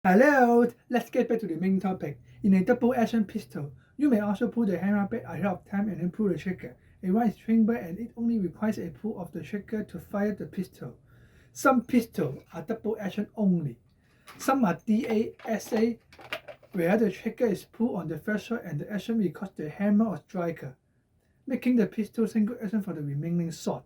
Hello, let's get back to the main topic. In a double action pistol, you may also pull the hammer back ahead of time and then pull the trigger. A one is swing back and it only requires a pull of the trigger to fire the pistol. Some pistols are double action only. Some are DASA, where the trigger is pulled on the first shot and the action records the hammer or striker, making the pistol single action for the remaining shot.